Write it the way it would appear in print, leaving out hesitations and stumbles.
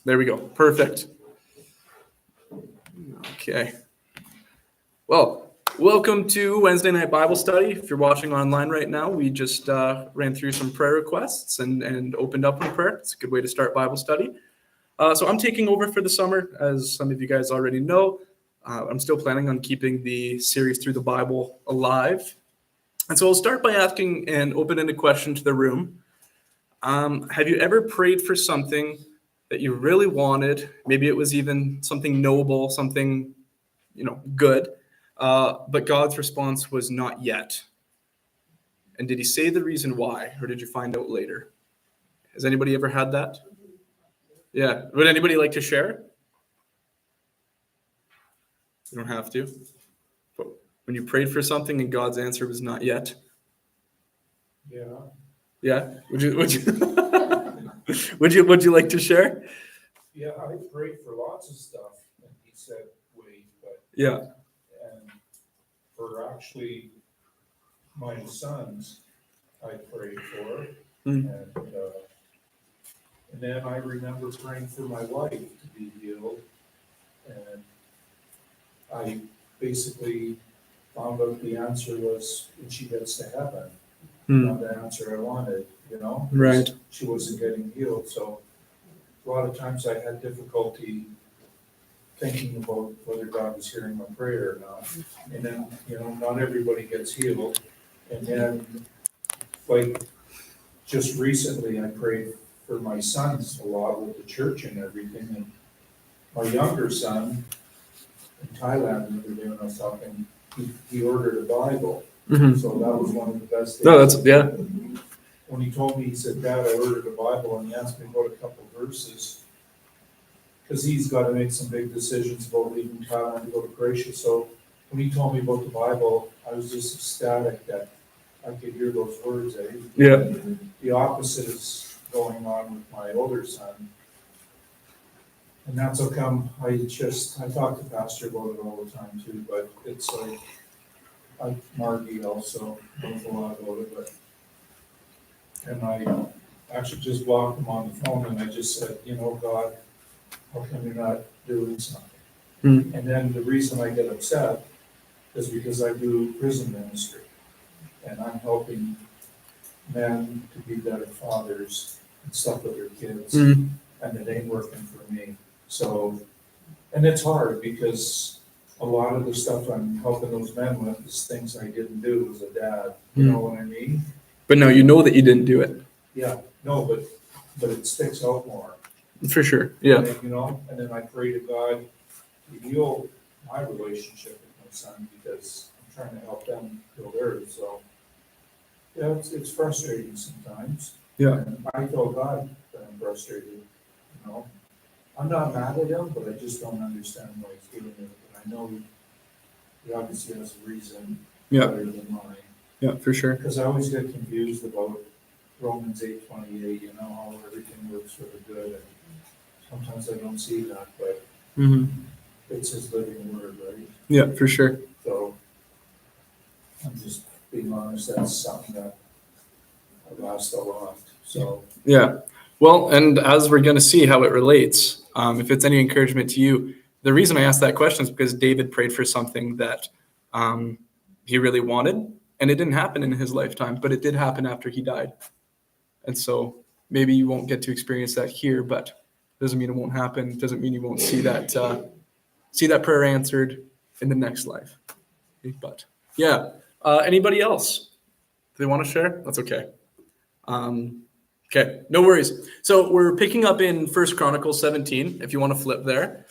There we go. Perfect. Okay. Well, welcome to Wednesday Night Bible Study. If you're watching online right now, we just ran through some prayer requests and opened up in prayer. It's a good way to start Bible study. So I'm taking over for the summer, as some of you guys already know. I'm still planning on keeping the series through the Bible alive. And so I'll start by asking an open-ended question to the room. Have you ever prayed for something that you really wanted? Maybe it was even something noble, something, good, but God's response was not yet. And did he say the reason why, or did you find out later? Has anybody ever had that? Yeah. Would anybody like to share? You don't have to. But when you prayed for something and God's answer was not yet. Yeah. Yeah. Would you would you like to share? Yeah, I prayed for lots of stuff, and he said, wait, but, Yeah. and for actually my sons, I prayed for, and then I remember praying for my wife to be healed, and I basically found out the answer was when she gets to heaven. Not the answer I wanted, Right. She wasn't getting healed, so a lot of times I had difficulty thinking about whether God was hearing my prayer or not. And then, not everybody gets healed. And then, like, just recently I prayed for my sons a lot with the church and everything. And my younger son in Thailand, the other day when I was talking, he ordered a Bible. Mm-hmm. So that was one of the best things. No, that's, yeah. When he told me, he said, Dad, I ordered a Bible, and he asked me about a couple verses, because he's got to make some big decisions about leaving Thailand to go to Croatia. So when he told me about the Bible, I was just ecstatic that I could hear those words. Yeah. The opposite is going on with my older son. And that's how come I talk to Pastor about it all the time too, but it's like Margie also knows a lot about it, and I actually just blocked him on the phone, and I just said, God, how come you're not doing something? And then the reason I get upset is because I do prison ministry, and I'm helping men to be better fathers and stuff with their kids, and it ain't working for me. So, and it's hard because a lot of the stuff I'm helping those men with is things I didn't do as a dad. You know what I mean? But no, you know that you didn't do it. Yeah, no, but it sticks out more. For sure. Yeah. And then, and then I pray to God to heal my relationship with my son because I'm trying to help them heal theirs. So, yeah, it's frustrating sometimes. Yeah. And I tell God that I'm frustrated. I'm not mad at him, but I just don't understand why he's doing it. And I know he obviously has a reason better than mine. Yeah, for sure. Because I always get confused about Romans 8:28, how everything works for the good. And sometimes I don't see that, but it's his living word, right? Yeah, for sure. So I'm just being honest, that's something that I've asked a lot. So yeah. Well, and as we're going to see how it relates, if it's any encouragement to you, the reason I asked that question is because David prayed for something that he really wanted, and it didn't happen in his lifetime, but it did happen after he died. And so maybe you won't get to experience that here, but doesn't mean it won't happen. Doesn't mean you won't see that prayer answered in the next life. But yeah, anybody else? Do they want to share? That's okay. Okay, no worries. So we're picking up in 1 Chronicles 17, if you want to flip there.